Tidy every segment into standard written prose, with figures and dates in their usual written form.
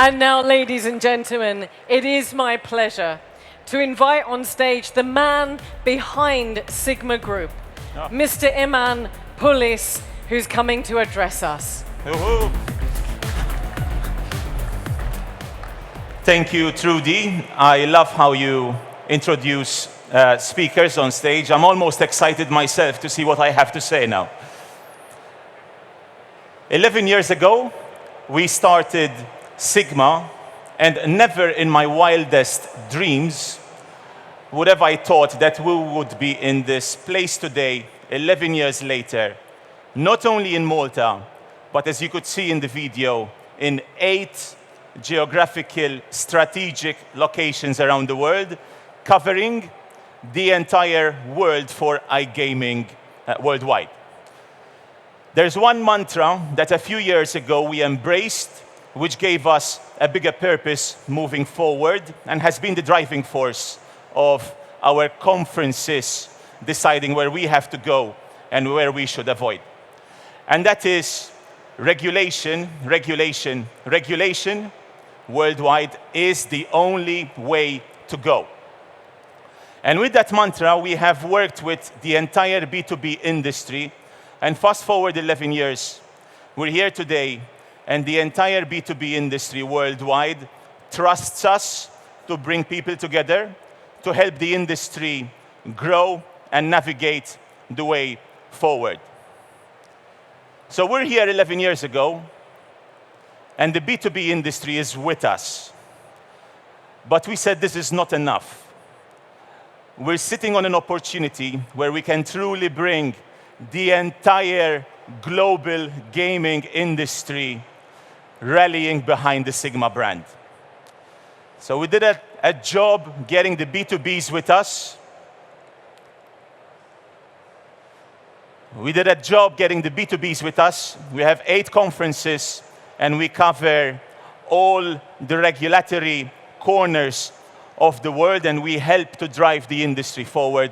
And now, ladies and gentlemen, it is my pleasure to invite on stage the man behind SiGMA Group, Mr. Eman Pulis, who's coming to address us. Thank you, Trudy. I love how you introduce speakers on stage. I'm almost excited myself to see what I have to say now. 11 years ago, we started SiGMA, and never in my wildest dreams would have I thought that we would be in this place today, 11 years later, not only in Malta, but as you could see in the video, in 8 geographical strategic locations around the world, covering the entire world for iGaming worldwide. There's one mantra that a few years ago we embraced, which gave us a bigger purpose moving forward and has been the driving force of our conferences, deciding where we have to go and where we should avoid. And that is regulation, regulation, regulation worldwide is the only way to go. And with that mantra, we have worked with the entire B2B industry. And fast forward 11 years, we're here today, and the entire B2B industry worldwide trusts us to bring people together, to help the industry grow and navigate the way forward. So we're here 11 years ago, and the B2B industry is with us. But we said this is not enough. We're sitting on an opportunity where we can truly bring the entire global gaming industry rallying behind the SiGMA brand. So we did a job getting the B2Bs with us. We did a job getting the B2Bs with us. We have 8 conferences, and we cover all the regulatory corners of the world, and we help to drive the industry forward.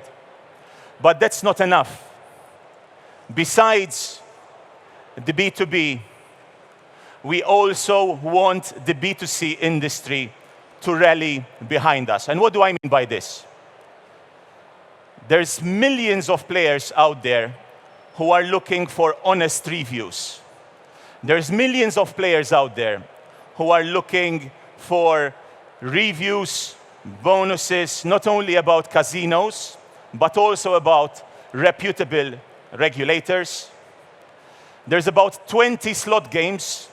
But that's not enough. Besides the B2B, we also want the B2C industry to rally behind us. And what do I mean by this? There's millions of players out there who are looking for honest reviews. There's millions of players out there who are looking for reviews, bonuses, not only about casinos, but also about reputable regulators. There's about 20 slot games,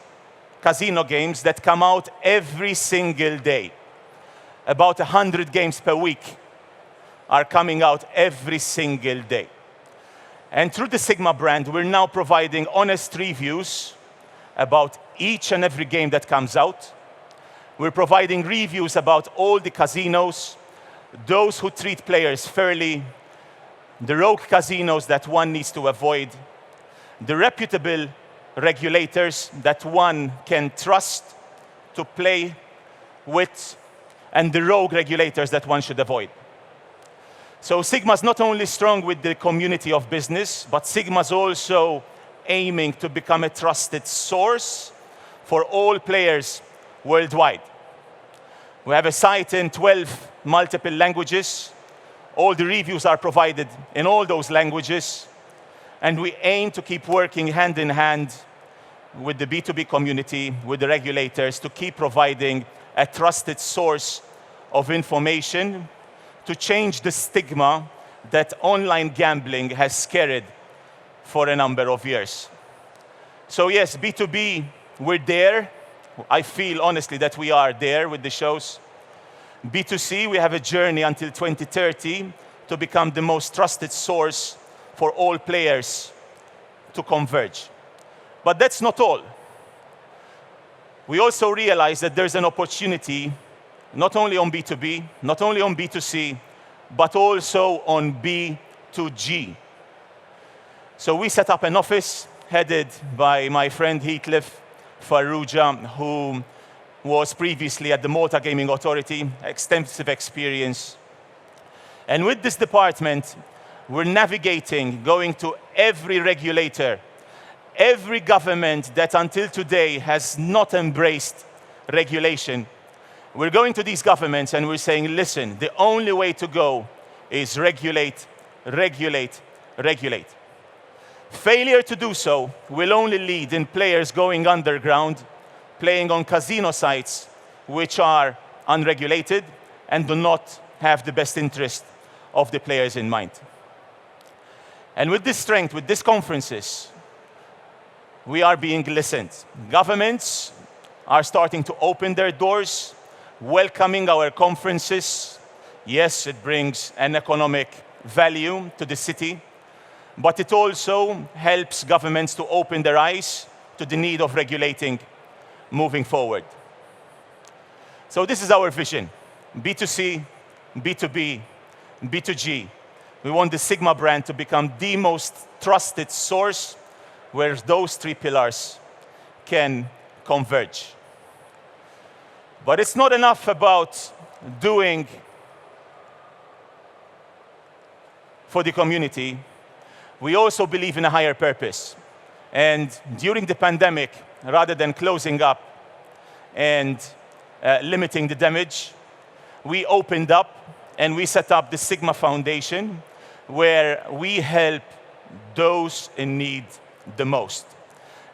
casino games, that come out every single day. About 100 games per week are coming out every single day. And through the SiGMA brand, we're now providing honest reviews about each and every game that comes out. We're providing reviews about all the casinos, those who treat players fairly, the rogue casinos that one needs to avoid, the reputable regulators that one can trust to play with, and the rogue regulators that one should avoid. So SiGMA is not only strong with the community of business, but SiGMA is also aiming to become a trusted source for all players worldwide. We have a site in 12 multiple languages. All the reviews are provided in all those languages. And we aim to keep working hand in hand with the B2B community, with the regulators, to keep providing a trusted source of information to change the stigma that online gambling has carried for a number of years. So yes, B2B, we're there. I feel honestly that we are there with the shows. B2C, we have a journey until 2030 to become the most trusted source for all players to converge. But that's not all. We also realize that there's an opportunity not only on B2B, not only on B2C, but also on B2G. So we set up an office headed by my friend Heathcliff Farrugia, who was previously at the Malta Gaming Authority, extensive experience. And with this department, we're navigating, going to every regulator, every government that until today has not embraced regulation. We're going to these governments and we're saying, listen, the only way to go is regulate, regulate, regulate. Failure to do so will only lead in players going underground, playing on casino sites which are unregulated and do not have the best interest of the players in mind. And with this strength, with these conferences, we are being listened. Governments are starting to open their doors, welcoming our conferences. Yes, it brings an economic value to the city, but it also helps governments to open their eyes to the need of regulating moving forward. So this is our vision: B2C, B2B, B2G. We want the SiGMA brand to become the most trusted source where those three pillars can converge. But it's not enough about doing for the community. We also believe in a higher purpose. And during the pandemic, rather than closing up and limiting the damage, we opened up and we set up the SiGMA Foundation, where we help those in need the most.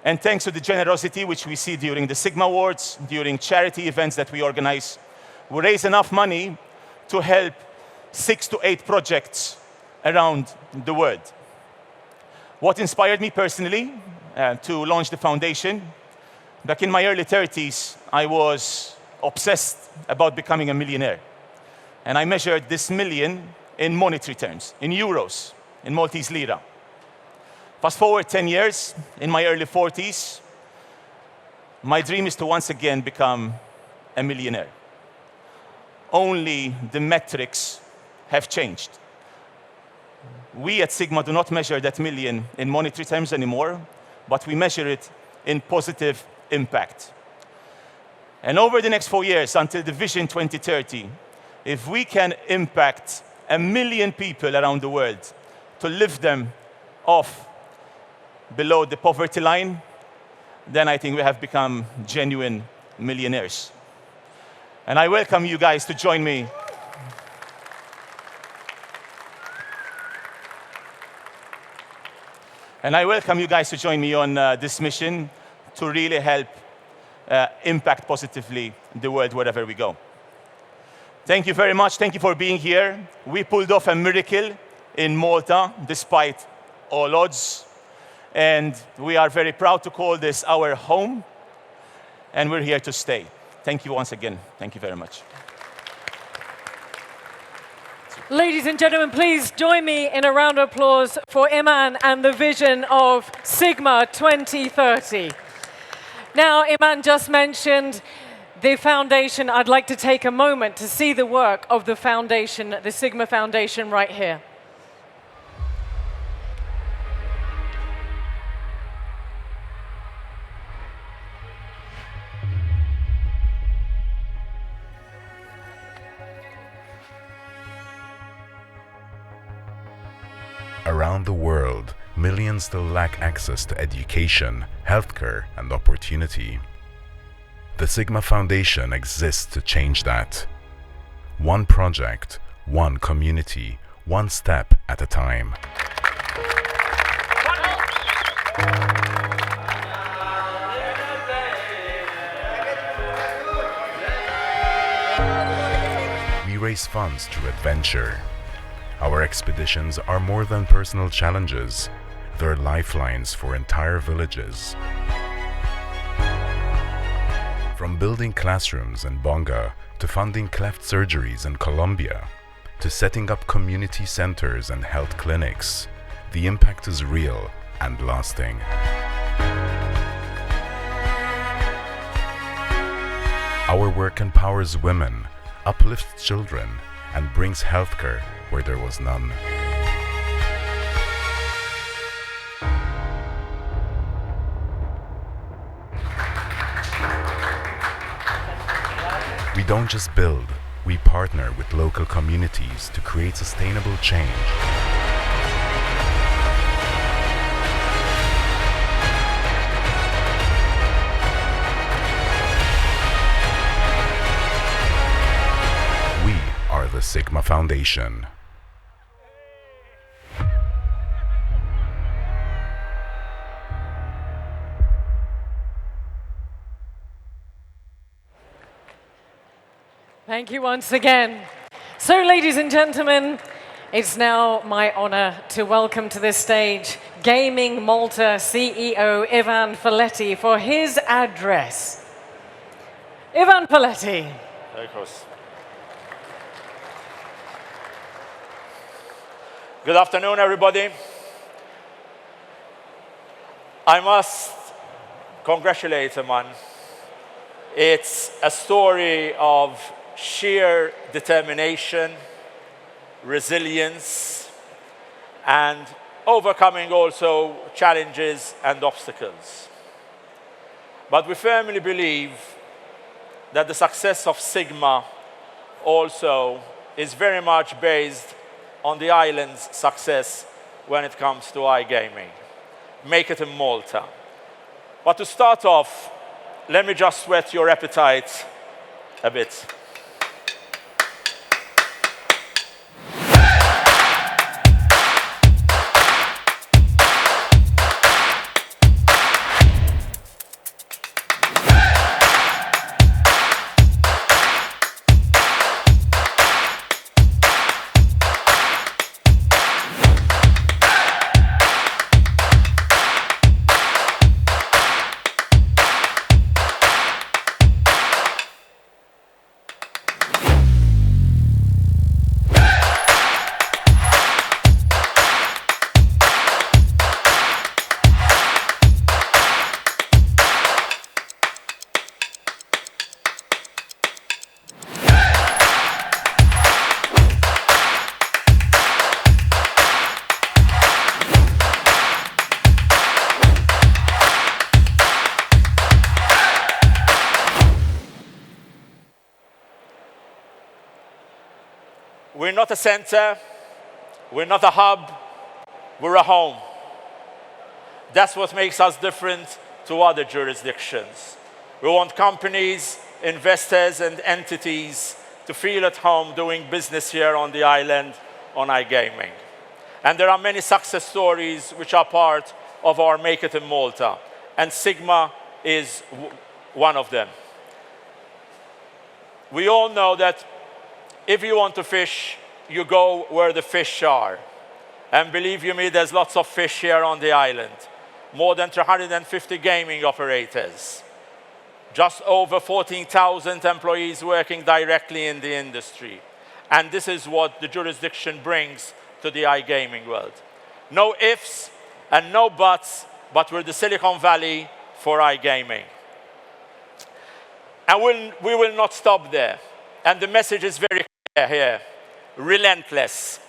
And thanks to the generosity which we see during the SiGMA Awards, during charity events that we organize, we raise enough money to help 6 to 8 projects around the world. What inspired me personally to launch the foundation? Back in my early 30s, I was obsessed about becoming a millionaire. And I measured this million in monetary terms, in euros, in Maltese lira. Fast forward 10 years, in my early 40s, my dream is to once again become a millionaire. Only the metrics have changed. We at SiGMA do not measure that million in monetary terms anymore, but we measure it in positive impact. And over the next 4 years, until the Vision 2030, if we can impact 1 million people around the world to lift them off below the poverty line, then I think we have become genuine millionaires. And I welcome you guys to join me. And I welcome you guys to join me on this mission to really help impact positively the world wherever we go. Thank you very much. Thank you for being here. We pulled off a miracle in Malta, despite all odds. And we are very proud to call this our home. And we're here to stay. Thank you once again. Thank you very much. Ladies and gentlemen, please join me in a round of applause for Eman and the vision of SiGMA 2030. Now, Eman just mentioned the foundation. I'd like to take a moment to see the work of the foundation, the SiGMA Foundation, right here. Around the world, millions still lack access to education, healthcare, and opportunity. The SiGMA Foundation exists to change that. One project, one community, one step at a time. We raise funds through adventure. Our expeditions are more than personal challenges. They're lifelines for entire villages. From building classrooms in Bonga, to funding cleft surgeries in Colombia, to setting up community centers and health clinics, the impact is real and lasting. Our work empowers women, uplifts children, and brings healthcare where there was none. We don't just build, we partner with local communities to create sustainable change. SiGMA Foundation. Thank you once again. So, ladies and gentlemen, it's now my honor to welcome to this stage Gaming Malta CEO Ivan Filletti for his address. Ivan Filletti. Of course. Good afternoon, everybody. I must congratulate Eman. It's a story of sheer determination, resilience, and overcoming also challenges and obstacles. But we firmly believe that the success of SiGMA also is very much based on the island's success when it comes to iGaming. Make it in Malta. But to start off, let me just whet your appetite a bit. We're not a center, we're not a hub, we're a home. That's what makes us different to other jurisdictions. We want companies, investors, and entities to feel at home doing business here on the island on iGaming. And there are many success stories which are part of our Make It in Malta, and SiGMA is one of them. We all know that if you want to fish, you go where the fish are. And believe you me, there's lots of fish here on the island. More than 350 gaming operators. Just over 14,000 employees working directly in the industry. And this is what the jurisdiction brings to the iGaming world. No ifs and no buts, but we're the Silicon Valley for iGaming. And we will not stop there. And the message is very clear here. Relentless.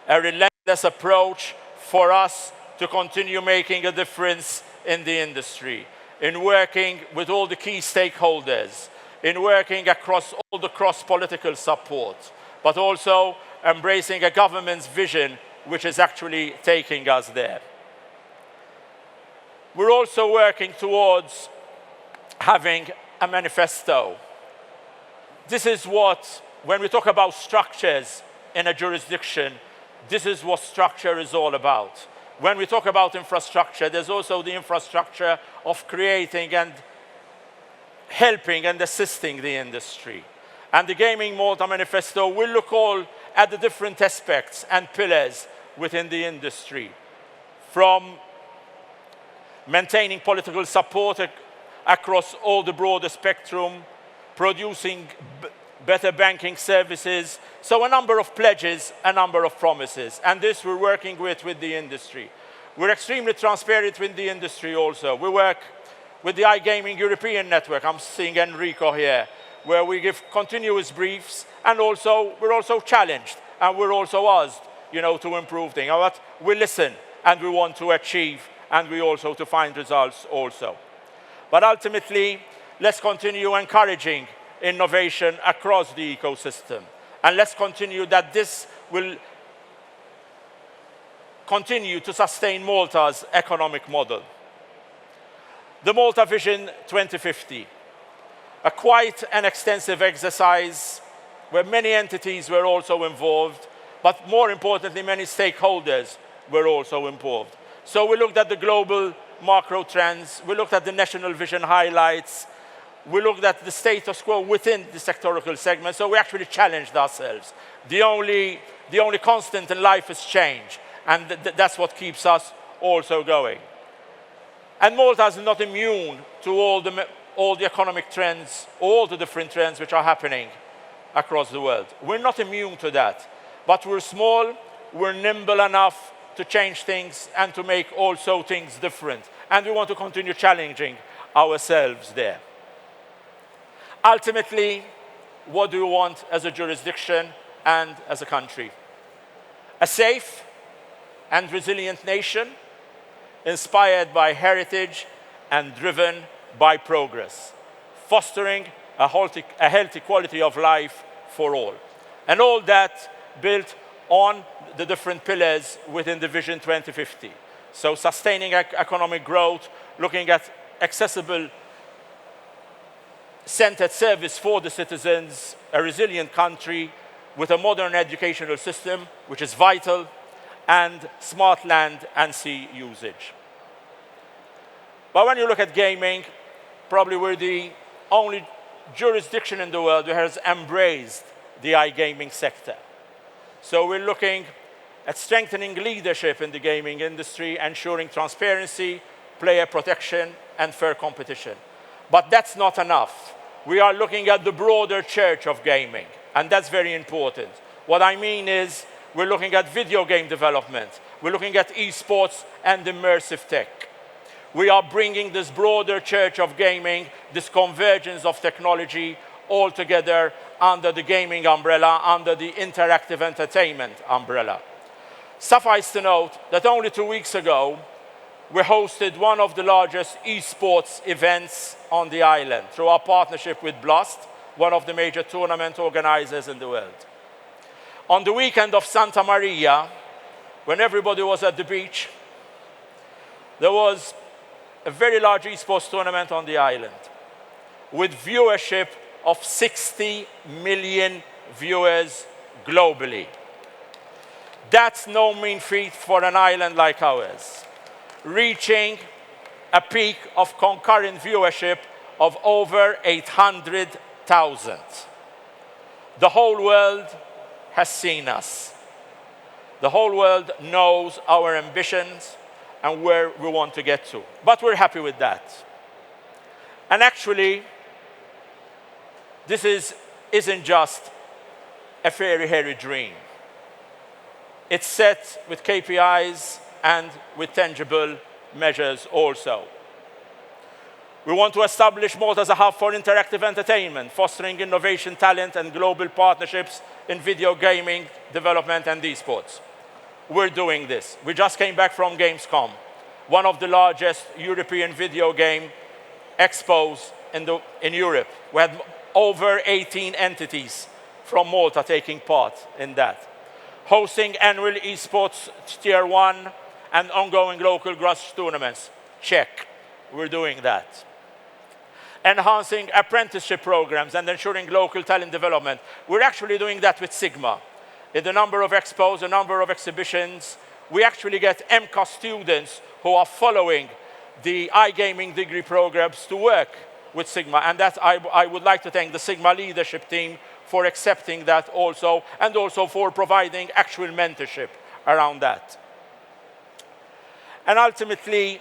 A relentless approach for us to continue making a difference in the industry, in working with all the key stakeholders, in working across all the cross-political support, but also embracing a government's vision which is actually taking us there. We're also working towards having a manifesto. This is what, when we talk about structures in a jurisdiction, this is what structure is all about. When we talk about infrastructure, there's also the infrastructure of creating and helping and assisting the industry. And the Gaming Malta Manifesto will look all at the different aspects and pillars within the industry, from maintaining political support across all the broader spectrum, producing better banking services. So a number of pledges, a number of promises. And this we're working with the industry. We're extremely transparent with the industry also. We work with the iGaming European network. I'm seeing Enrico here, where we give continuous briefs, and also we're also challenged, and we're also asked, to improve things. But we listen, and we want to achieve, and we also to find results also. But ultimately, let's continue encouraging innovation across the ecosystem. And let's continue that this will continue to sustain Malta's economic model. The Malta Vision 2050, a quite an extensive exercise where many entities were also involved, but more importantly, many stakeholders were also involved. So we looked at the global macro trends, we looked at the national vision highlights, we looked at the status quo within the sectorial segment, so we actually challenged ourselves. The only constant in life is change, and that's what keeps us also going. And Malta is not immune to all the economic trends, all the different trends which are happening across the world. We're not immune to that, but we're small, we're nimble enough to change things and to make also things different. And we want to continue challenging ourselves there. Ultimately, what do we want as a jurisdiction and as a country? A safe and resilient nation, inspired by heritage and driven by progress, fostering a healthy quality of life for all. And all that built on the different pillars within the Vision 2050. So sustaining economic growth, looking at accessible centered service for the citizens, a resilient country with a modern educational system, which is vital, and smart land and sea usage. But when you look at gaming, probably we're the only jurisdiction in the world who has embraced the iGaming sector. So we're looking at strengthening leadership in the gaming industry, ensuring transparency, player protection, and fair competition. But that's not enough. We are looking at the broader church of gaming, and that's very important. What I mean is, we're looking at video game development. We're looking at esports and immersive tech. We are bringing this broader church of gaming, this convergence of technology, all together under the gaming umbrella, under the interactive entertainment umbrella. Suffice to note that only 2 weeks ago, we hosted one of the largest esports events on the island through our partnership with Blast, one of the major tournament organizers in the world. On the weekend of Santa Maria, when everybody was at the beach, there was a very large esports tournament on the island with viewership of 60 million viewers globally. That's no mean feat for an island like ours, reaching a peak of concurrent viewership of over 800,000. The whole world has seen us. The whole world knows our ambitions and where we want to get to. But we're happy with that. And actually, this isn't just a fairy dream. It's set with KPIs and with tangible measures also. We want to establish Malta as a hub for interactive entertainment, fostering innovation, talent, and global partnerships in video gaming development and esports. We're doing this. We just came back from Gamescom, one of the largest European video game expos in Europe. We had over 18 entities from Malta taking part in that. Hosting annual esports tier 1 and ongoing local grassroots tournaments. Check. We're doing that. Enhancing apprenticeship programs and ensuring local talent development. We're actually doing that with SiGMA. In the number of expos, a number of exhibitions, we actually get MCA students who are following the iGaming degree programs to work with SiGMA. And that I would like to thank the SiGMA leadership team for accepting that also, and also for providing actual mentorship around that. And ultimately,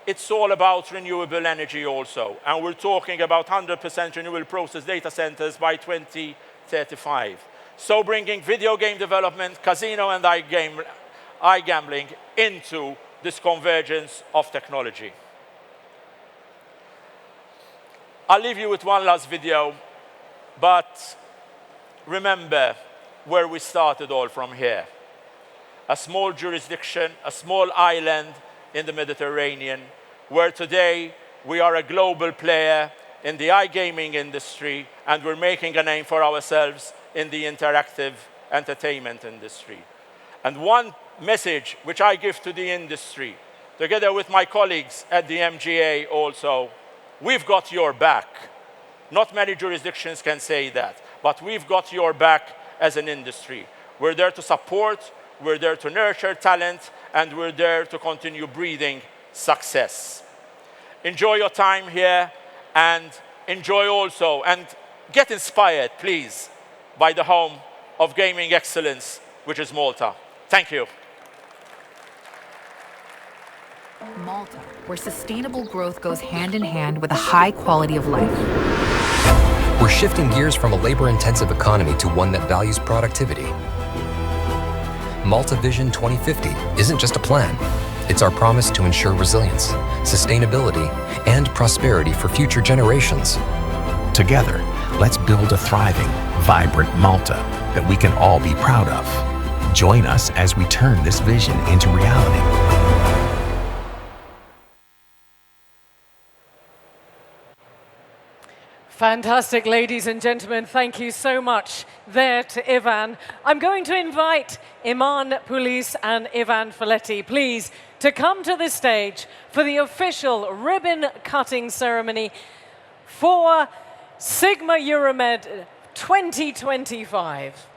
it's all about renewable energy also. And we're talking about 100% renewable process data centers by 2035. So bringing video game development, casino and iGambling into this convergence of technology. I'll leave you with one last video, but remember where we started all from here. A small jurisdiction, a small island in the Mediterranean, where today we are a global player in the iGaming industry, and we're making a name for ourselves in the interactive entertainment industry. And one message which I give to the industry, together with my colleagues at the MGA also, we've got your back. Not many jurisdictions can say that, but we've got your back as an industry. We're there to support, we're there to nurture talent, and we're there to continue breathing success. Enjoy your time here, and enjoy also, and get inspired, please, by the home of gaming excellence, which is Malta. Thank you. Malta, where sustainable growth goes hand in hand with a high quality of life. We're shifting gears from a labor-intensive economy to one that values productivity. Malta Vision 2050 isn't just a plan. It's our promise to ensure resilience, sustainability, and prosperity for future generations. Together, let's build a thriving, vibrant Malta that we can all be proud of. Join us as we turn this vision into reality. Fantastic, ladies and gentlemen. Thank you so much there to Ivan. I'm going to invite Eman Pulis and Ivan Filletti, please, to come to the stage for the official ribbon-cutting ceremony for SiGMA Euromed 2025.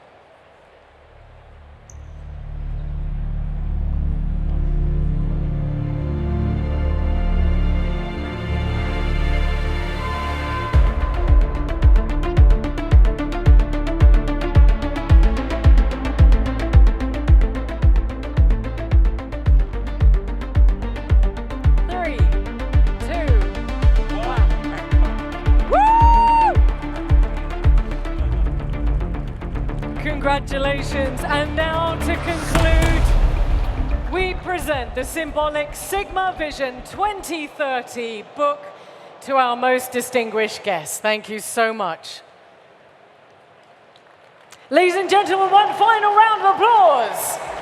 Congratulations. And now to conclude, we present the symbolic SiGMA Vision 2030 book to our most distinguished guests. Thank you so much. Ladies and gentlemen, one final round of applause.